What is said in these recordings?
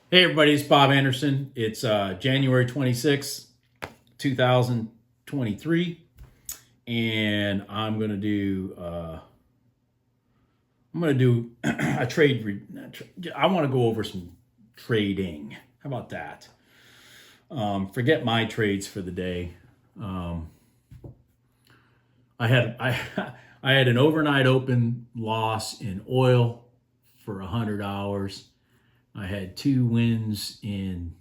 Hey everybody, it's Bob Anderson. It's January 26th, 2023, and I'm gonna do a I want to go over some trading. How about that? Forget my trades for the day. Um, I I had an overnight open loss in oil for $100. I had two wins in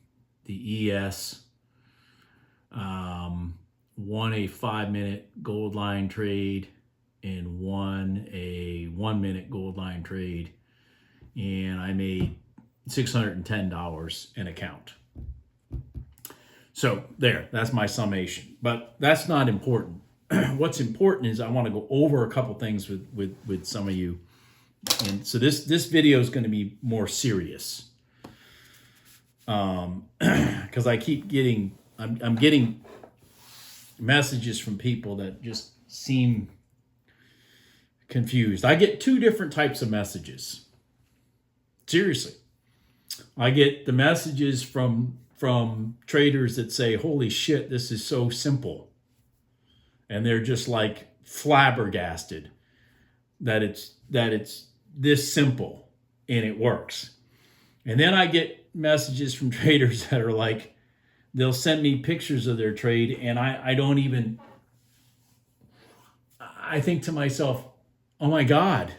the ES. Won a 5-minute gold line trade and won a 1-minute gold line trade. And I made $610 in account. So that's my summation. But that's not important. What's important is I want to go over a couple things with some of you. And so this video is going to be more serious. Because I keep getting, I'm getting messages from people that just seem confused. I get two different types of messages. Seriously. I get the messages from traders that say, holy shit, this is so simple. And they're just like flabbergasted that it's this simple and it works. And then I get messages from traders that are like, they'll send me pictures of their trade and I think to myself, oh my God,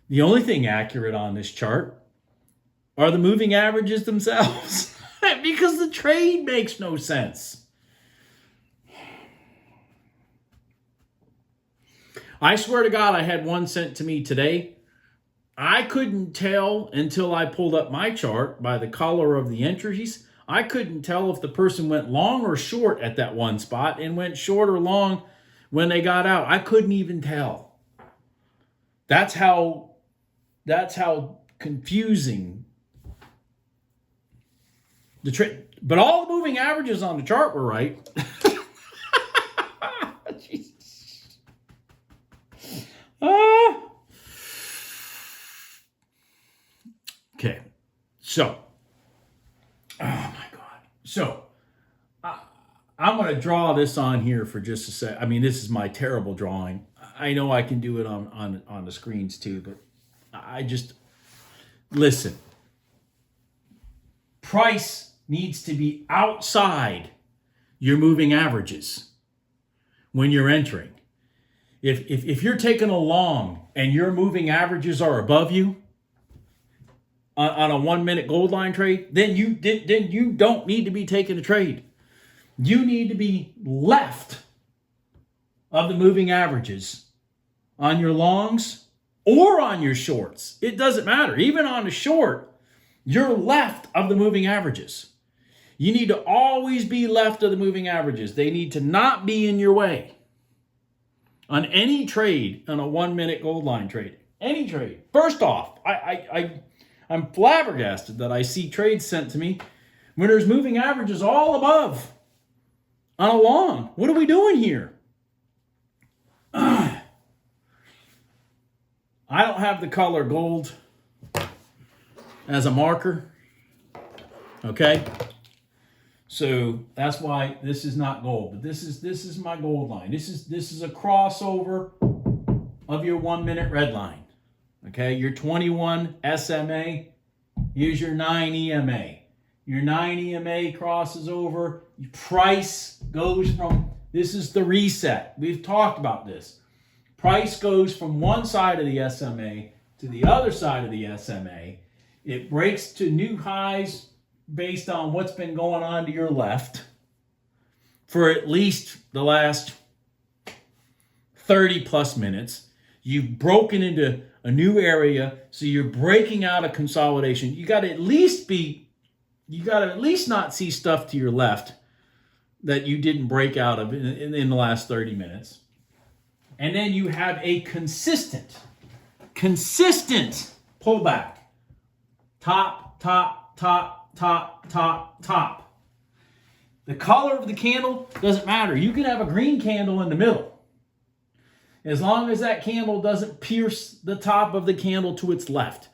the only thing accurate on this chart are the moving averages themselves because the trade makes no sense. I swear to God, I had one sent to me today. I couldn't tell until I pulled up my chart by the color of the entries. I couldn't tell if the person went long or short at that one spot and went short or long when they got out. I couldn't even tell. That's how confusing the trade. But all the moving averages on the chart were right. Jesus. Okay, so, oh my God. So, I'm going to draw this on here for just a sec. I mean, this is my terrible drawing. I know I can do it on the screens too, but I just, listen. Price needs to be outside your moving averages when you're entering. If you're taking a long and your moving averages are above you, on a 1-minute gold line trade, then you don't need to be taking a trade. You need to be left of the moving averages on your longs or on your shorts. It doesn't matter. Even on a short, you're left of the moving averages. You need to always be left of the moving averages. They need to not be in your way. On any trade, on a 1-minute gold line trade, any trade. First off, I'm flabbergasted that I see trades sent to me when there's moving averages all above on a long. What are we doing here? I don't have the color gold as a marker. Okay? So that's why this is not gold, but this is my gold line. This is a crossover of your 1-minute red line. Okay, your 21 SMA, here's your 9 EMA. Your 9 EMA crosses over, price goes from, this is the reset. We've talked about this. Price goes from one side of the SMA to the other side of the SMA. It breaks to new highs based on what's been going on to your left for at least the last 30 plus minutes. You've broken into a new area, so you're breaking out of consolidation. You got to at least not see stuff to your left that you didn't break out of in the last 30 minutes. And then you have a consistent pullback. Top, top, top, top, top, top. The color of the candle doesn't matter. You can have a green candle in the middle. As long as that candle doesn't pierce the top of the candle to its left.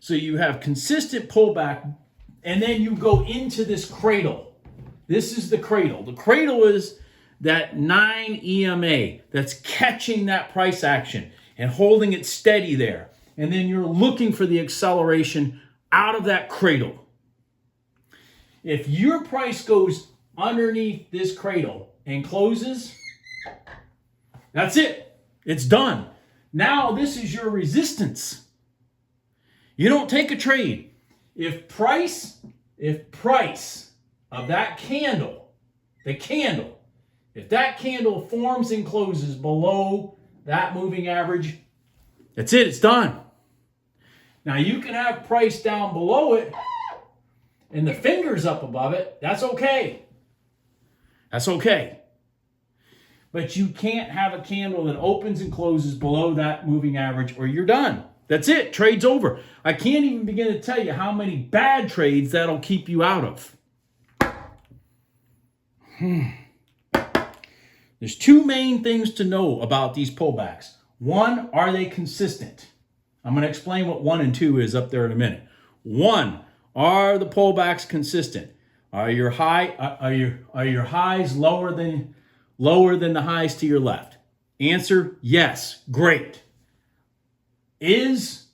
So you have consistent pullback and then you go into this cradle. This is the cradle. The cradle is that 9 EMA that's catching that price action and holding it steady there. And then you're looking for the acceleration out of that cradle. If your price goes underneath this cradle and closes, that's it. It's done. Now this is your resistance. You don't take a trade. If price of that candle, if that candle forms and closes below that moving average, that's it, it's done. Now you can have price down below it and the fingers up above it, that's okay. That's okay. But you can't have a candle that opens and closes below that moving average or you're done. That's it, trade's over. I can't even begin to tell you how many bad trades that'll keep you out of. There's two main things to know about these pullbacks. One, are they consistent? I'm going to explain what 1 and 2 is up there in a minute. 1, are the pullbacks consistent? Are your highs lower than the highs to your left? Answer, yes. Great. Is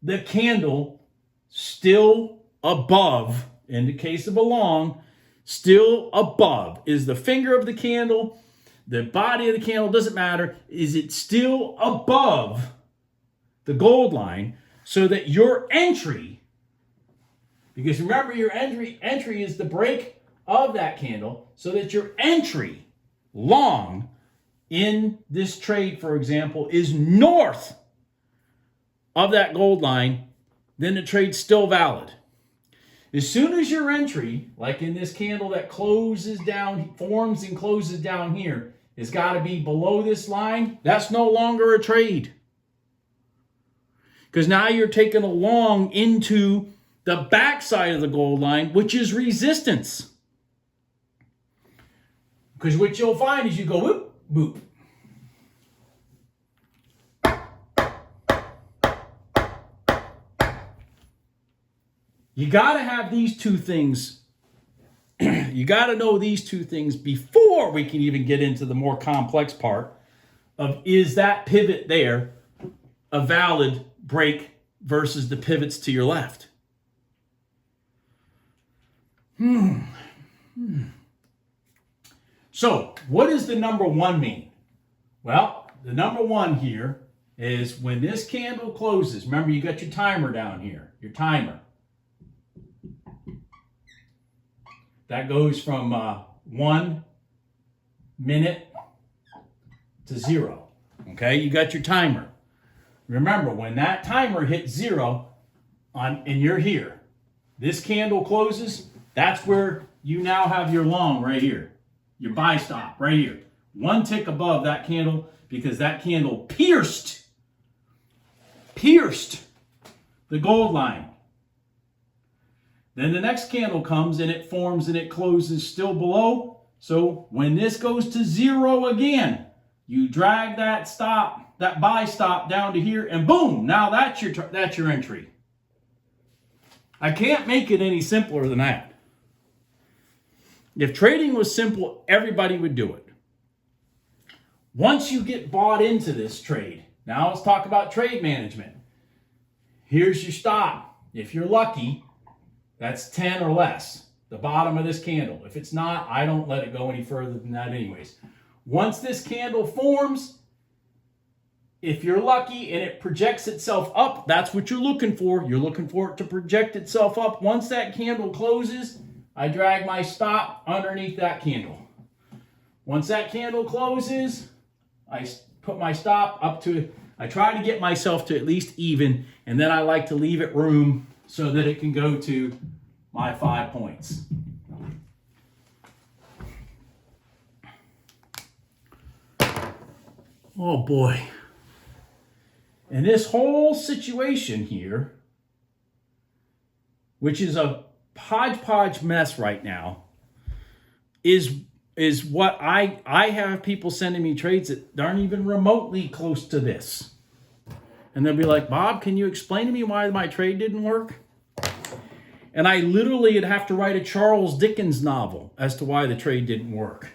the candle still above, in the case of a long, still above? Is the finger of the candle, the body of the candle, doesn't matter. Is it still above the gold line so that your entry, because remember your entry is the break of that candle, so that your entry long in this trade, for example, is north of that gold line, then the trade's still valid. As soon as your entry, like in this candle that closes down, forms and closes down here, has got to be below this line, that's no longer a trade. Because now you're taking a long into the backside of the gold line, which is resistance. Because what you'll find is you go whoop, boop. You got to have these two things. You got to know these two things before we can even get into the more complex part of, is that pivot there a valid break versus the pivots to your left? So, what does the number 1 mean? Well, the number 1 here is when this candle closes. Remember, you got your timer down here, your timer. That goes from 1 minute to 0. Okay, you got your timer. Remember, when that timer hits 0 and you're here, this candle closes, that's where you now have your long right here. Your buy stop right here. 1 tick above that candle, because that candle pierced the gold line. Then the next candle comes and it forms and it closes still below. So when this goes to 0 again, you drag that stop, that buy stop down to here, and boom, now that's your entry. I can't make it any simpler than that. If trading was simple, everybody would do it. Once you get bought into this trade, now let's talk about trade management. Here's your stop. If you're lucky, that's 10 or less, the bottom of this candle. If it's not, I don't let it go any further than that anyways. Once this candle forms, if you're lucky and it projects itself up, that's what you're looking for. You're looking for it to project itself up. Once that candle closes, I drag my stop underneath that candle. Once that candle closes, I put my stop up to, I try to get myself to at least even, and then I like to leave it room so that it can go to my 5 points. Oh boy. And this whole situation here, which is a hodgepodge mess right now, is what I have people sending me trades that aren't even remotely close to this. And they'll be like, Bob, can you explain to me why my trade didn't work? And I literally would have to write a Charles Dickens novel as to why the trade didn't work.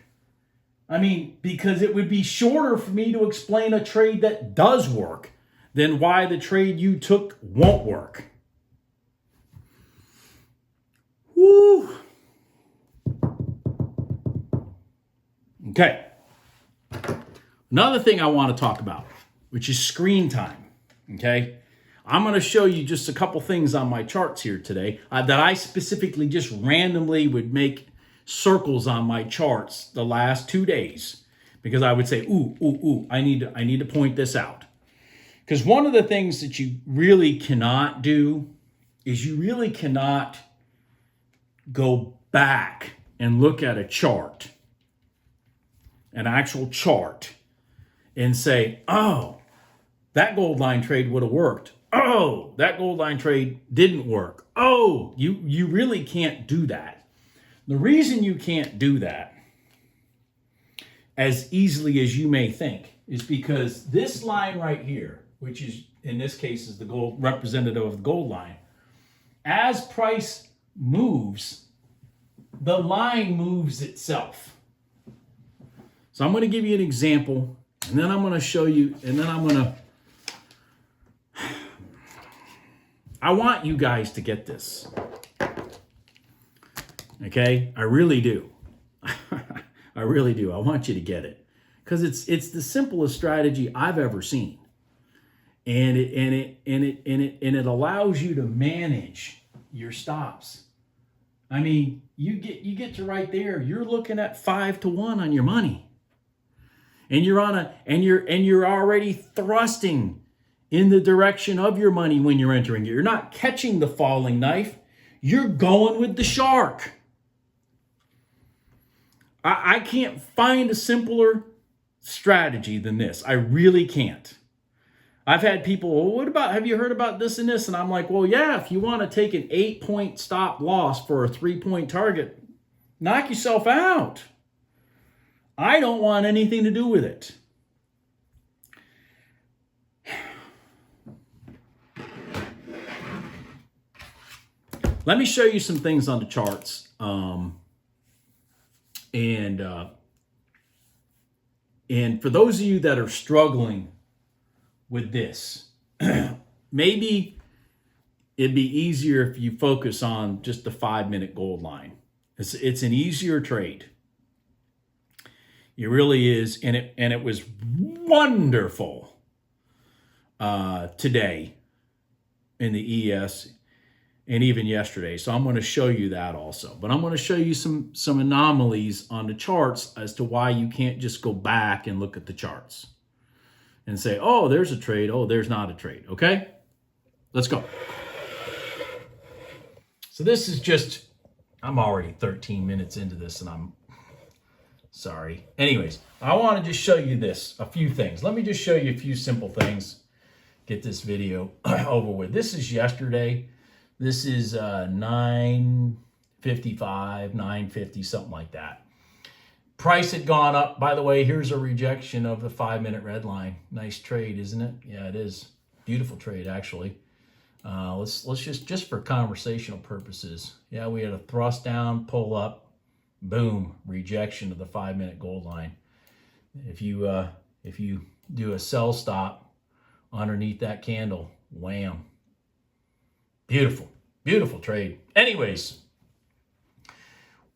I mean, because it would be shorter for me to explain a trade that does work than why the trade you took won't work. Woo! Okay. Another thing I want to talk about, which is screen time. Okay. I'm going to show you just a couple things on my charts here today that I specifically just randomly would make circles on my charts the last 2 days, because I would say, I need to point this out. Because one of the things that you really cannot do is you really cannot go back and look at a chart, an actual chart, and say, oh, that gold line trade would have worked. Oh, that gold line trade didn't work. Oh, you really can't do that. The reason you can't do that as easily as you may think is because this line right here, which is in this case is the gold representative of the gold line, as price moves, the line moves itself. So I'm going to give you an example, and then I'm going to show you, and then I want you guys to get this. Okay? I really do. I really do. I want you to get it. Because it's the simplest strategy I've ever seen. And it allows you to manage your stops. I mean, you get to right there, you're looking at 5-1 on your money. And you're already thrusting in the direction of your money when you're entering it. You're not catching the falling knife. You're going with the shark. I can't find a simpler strategy than this. I really can't. I've had people, well, have you heard about this and this? And I'm like, well, yeah, if you want to take an 8-point stop loss for a 3-point target, knock yourself out. I don't want anything to do with it. Let me show you some things on the charts. And for those of you that are struggling with this, maybe it'd be easier if you focus on just the 5-minute gold line. It's an easier trade. It really is, and it was wonderful today in the ES. And even yesterday. So I'm going to show you that also. But I'm going to show you some anomalies on the charts as to why you can't just go back and look at the charts and say, oh, there's a trade. Oh, there's not a trade. Okay? Let's go. So this is just, I'm already 13 minutes into this and I'm sorry. Anyways, I want to just show you a few things. Let me just show you a few simple things. Get this video over with. This is yesterday. This is 9:55, 9:50, something like that. Price had gone up. By the way, here's a rejection of the 5-minute red line. Nice trade, isn't it? Yeah, it is. Beautiful trade, actually. Let's just for conversational purposes. Yeah, we had a thrust down, pull up, boom, rejection of the 5-minute gold line. If you do a sell stop underneath that candle, wham. Beautiful, beautiful trade. Anyways,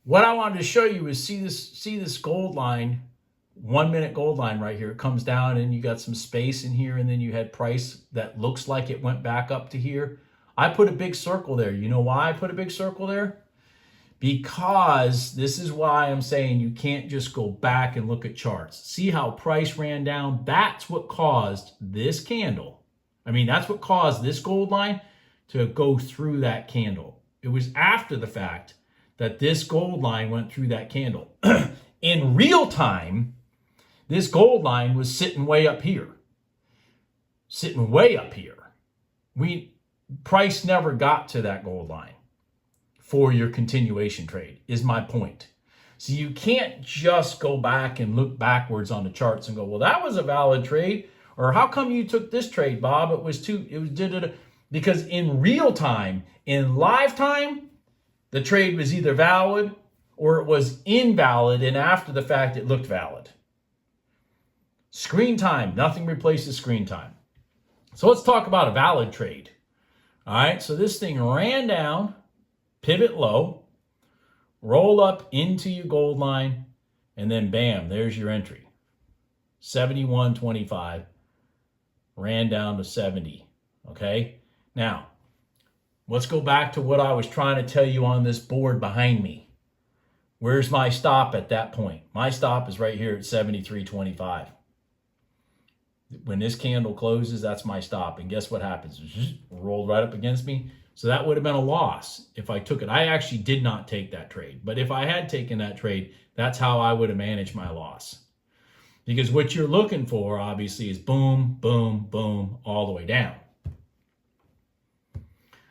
what I wanted to show you is see this gold line, 1-minute gold line right here. It comes down and you got some space in here, and then you had price that looks like it went back up to here. I put a big circle there. You know why I put a big circle there? Because this is why I'm saying you can't just go back and look at charts. See how price ran down? That's what caused this candle. I mean, that's what caused this gold line to go through that candle. It was after the fact that this gold line went through that candle. In real time, this gold line was sitting way up here. Sitting way up here. Price never got to that gold line for your continuation trade, is my point. So you can't just go back and look backwards on the charts and go, well, that was a valid trade. Or how come you took this trade, Bob? Because in real time, in live time, the trade was either valid or it was invalid, and after the fact, it looked valid. Screen time, nothing replaces screen time. So let's talk about a valid trade. All right, so this thing ran down, pivot low, roll up into your gold line, and then bam, there's your entry. 71.25, ran down to 70, okay? Now, let's go back to what I was trying to tell you on this board behind me. Where's my stop at that point? My stop is right here at 73.25. When this candle closes, that's my stop. And guess what happens? It just rolled right up against me. So that would have been a loss if I took it. I actually did not take that trade. But if I had taken that trade, that's how I would have managed my loss. Because what you're looking for, obviously, is boom, boom, boom, all the way down.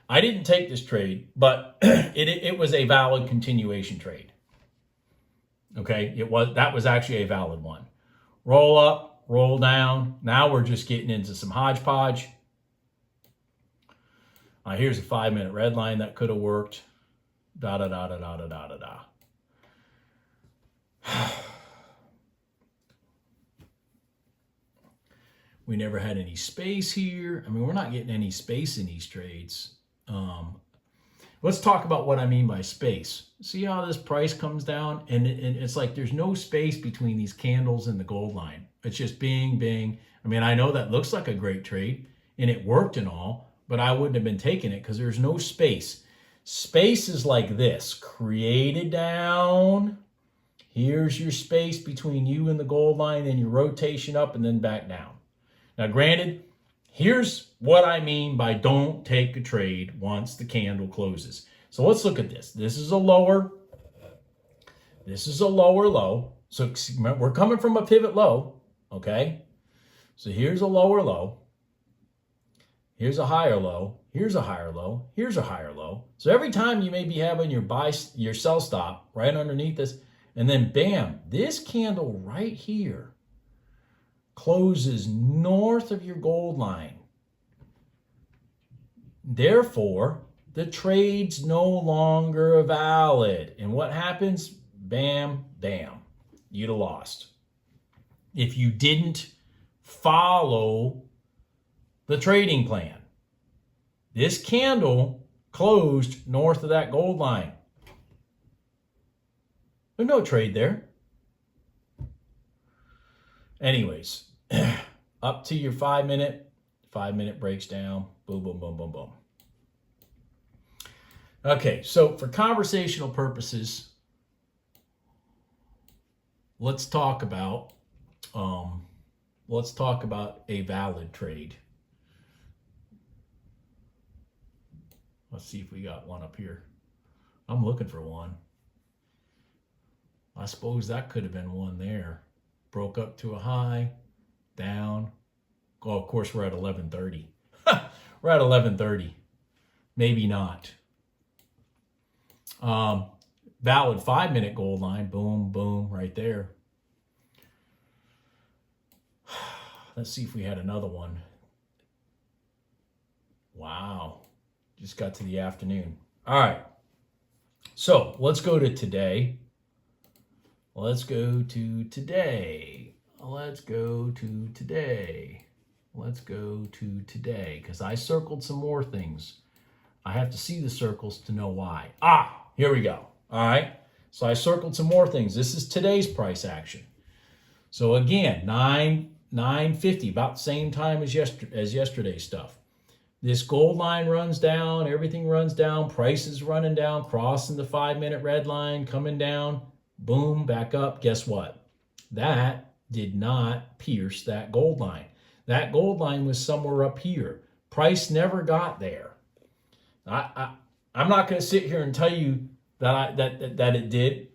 I didn't take this trade, but it was a valid continuation trade. Okay, that was actually a valid one. Roll up, roll down. Now we're just getting into some hodgepodge. Here's a 5-minute red line that could have worked. Da da da da da da da da da. We never had any space here. I mean, we're not getting any space in these trades. Let's talk about what I mean by space. See how this price comes down? And it's like there's no space between these candles and the gold line. It's just bing, bing. I mean, I know that looks like a great trade, and it worked and all, but I wouldn't have been taking it because there's no space. Space is like this. Created down. Here's your space between you and the gold line, and your rotation up and then back down. Now, granted, here's what I mean by don't take a trade once the candle closes. So let's look at this. This is a lower low. So we're coming from a pivot low, okay? So here's a lower low. Here's a higher low. Here's a higher low. Here's a higher low. So every time you may be having your sell stop right underneath this, and then bam, this candle right here closes north of your gold line. Therefore, the trade's no longer valid. And what happens? Bam, bam. You'd have lost. If you didn't follow the trading plan. This candle closed north of that gold line. There's no trade there. Anyways, up to your 5-minute. 5-minute breaks down. Boom, boom, boom, boom, boom. Okay, so for conversational purposes, let's talk about a valid trade. Let's see if we got one up here. I'm looking for one. I suppose that could have been one there. Broke up to a high, down. Oh, of course, we're at 11:30. We're at 11:30. Maybe not. Valid 5-minute gold line. Boom, boom, right there. Let's see if we had another one. Wow. Just got to the afternoon. All right. So let's go to today. Let's go to today. Let's go to today. Let's go to today. Because I circled some more things. I have to see the circles to know why. Here we go. All right. So I circled some more things. This is today's price action. So again, 9:50, about the same time as yesterday's stuff. This gold line runs down, everything runs down, price is running down, crossing the 5-minute red line, coming down, boom, back up. Guess what? That did not pierce that gold line. That gold line was somewhere up here. Price never got there. I'm not going to sit here and tell you that it did,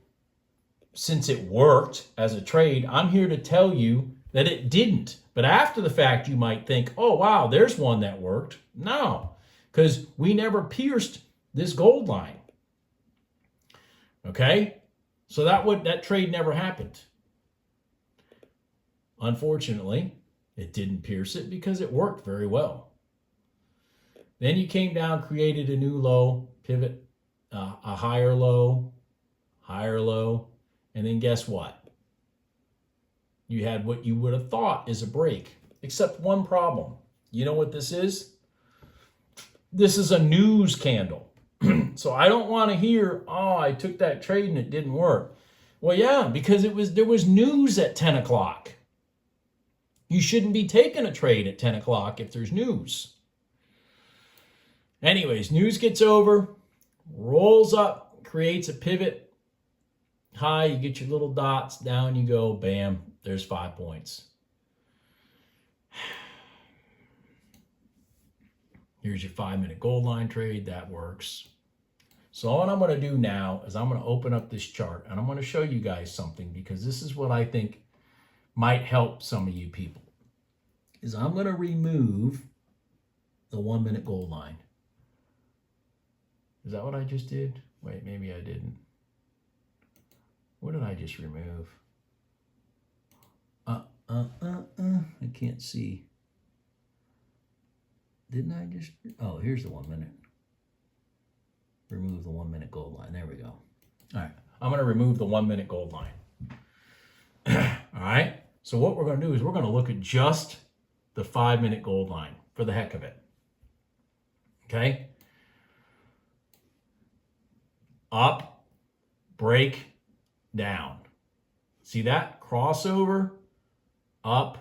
since it worked as a trade. I'm here to tell you that it didn't. But after the fact, you might think, oh, wow, there's one that worked. No, because we never pierced this gold line. Okay? So that trade never happened. Unfortunately, it didn't pierce it because it worked very well. Then you came down, created a new low, pivot, a higher low, and then guess what? You had what you would have thought is a break, except one problem. You know what this is? This is a news candle. So I don't want to hear, oh, I took that trade and it didn't work. Well, yeah, because there was news at 10 o'clock. You shouldn't be taking a trade at 10 o'clock if there's news. Anyways, news gets over, rolls up, creates a pivot high, you get your little dots, down you go, bam, there's 5 points. Here's your 5-minute gold line trade, that works. So what I'm going to do now is I'm going to open up this chart and I'm going to show you guys something, because this is what I think might help some of you people. Is I'm going to remove the 1-minute gold line. Is that what I just did? Wait, maybe I didn't. What did I just remove? I can't see. Didn't I just? Oh, here's the 1 minute. Remove the 1-minute gold line. There we go. All right. I'm going to remove the 1-minute gold line. All right. So what we're going to do is we're going to look at just the 5-minute gold line for the heck of it. Okay. Up, break, down. See that? Crossover, up,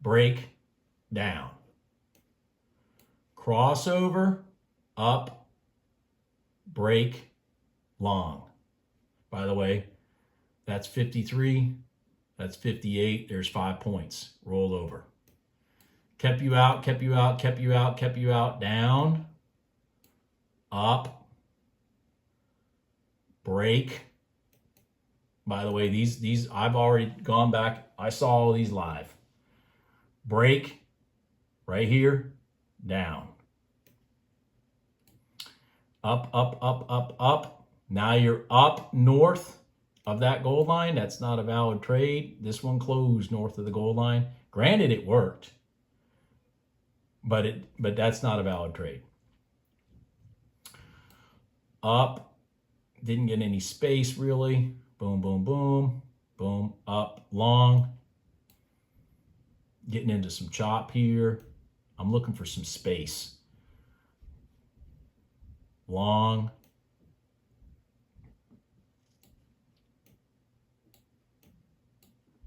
break, down. Crossover, up, break, long. By the way, that's 53, that's 58, there's 5 points. Roll over. Kept you out, kept you out, kept you out, kept you out, down, up, break. By the way, these I've already gone back. I saw all these live. Break right here, down. Up, up, up, up, up. Now you're up north of that gold line. That's not a valid trade. This one closed north of the gold line. Granted, it worked, but that's not a valid trade. Up, didn't get any space really. Boom, boom, boom, boom, up, long. Getting into some chop here. I'm looking for some space. Long.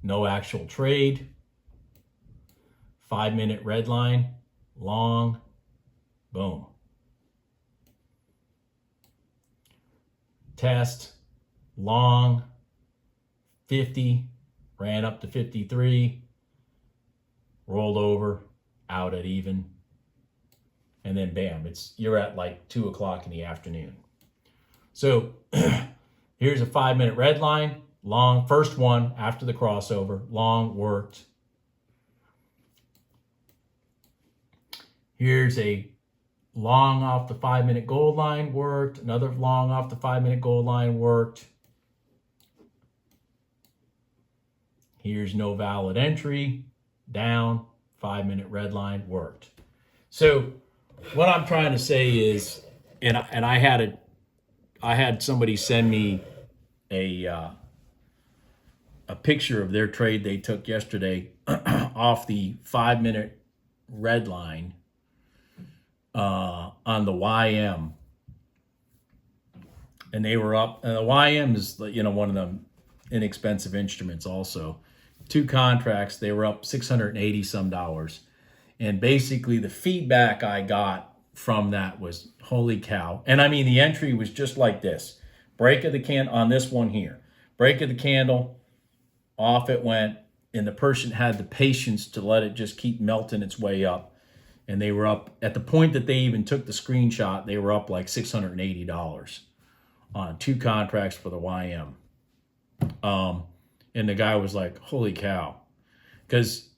No actual trade. 5-minute red line. Long. Boom. Test. Long. 50. Ran up to 53. Rolled over. Out at even. And then bam, you're at like 2 o'clock in the afternoon. So here's a 5-minute red line. Long, first one after the crossover. Long, worked. Here's a long off the 5-minute gold line, worked. Another long off the 5-minute gold line, worked. Here's no valid entry, down, 5-minute red line, worked. So what I'm trying to say is, and I had somebody send me a picture of their trade they took yesterday off the 5-minute red line on the YM, and they were up. And the YM is, one of them inexpensive instruments. Also, 2 contracts, they were up $680 some. And basically the feedback I got from that was, holy cow. And I mean, the entry was just like this. Break of the candle on this one here. Break of the candle, off it went, and the person had the patience to let it just keep melting its way up. And they were up, at the point that they even took the screenshot, they were up like $680 on 2 contracts for the YM. And the guy was like, holy cow. Because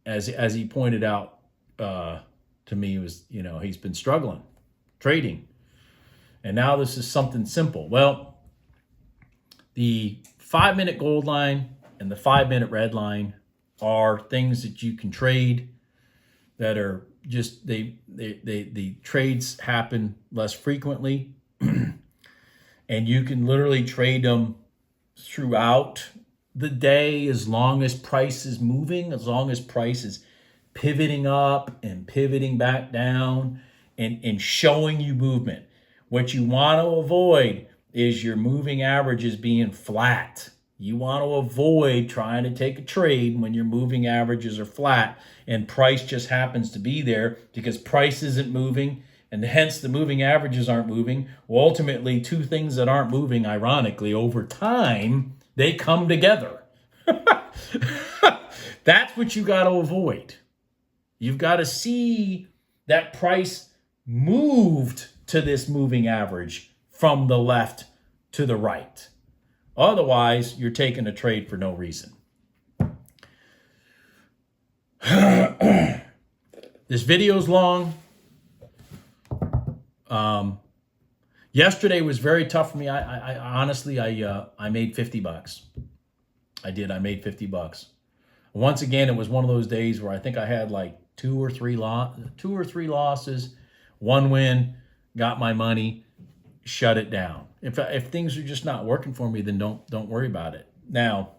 as he pointed out, to me, was, he's been struggling trading, and now this is something simple. Well, the 5-minute gold line and the 5-minute red line are things that you can trade that are just the trades happen less frequently. and you can literally trade them throughout the day as long as price is moving, as long as price is pivoting up and pivoting back down and showing you movement. What you want to avoid is your moving averages being flat. You want to avoid trying to take a trade when your moving averages are flat and price just happens to be there because price isn't moving and hence the moving averages aren't moving. Well, ultimately, two things that aren't moving, ironically, over time, they come together. That's what you got to avoid. You've got to see that price moved to this moving average from the left to the right. Otherwise, you're taking a trade for no reason. This video's long. Yesterday was very tough for me. I honestly, I made $50. I did. I made $50. Once again, it was one of those days where I think I had like two or three losses, one win, got my money, shut it down. If things are just not working for me, then don't worry about it. Now,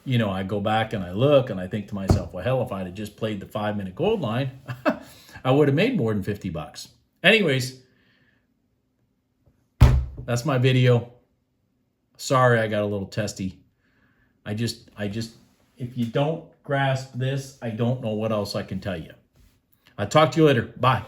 I go back and I look and I think to myself, well, hell, if I'd have just played the 5-minute gold line, I would have made more than $50. Anyways, that's my video. Sorry, I got a little testy. I just, if you don't grasp this, I don't know what else I can tell you. I'll talk to you later. Bye.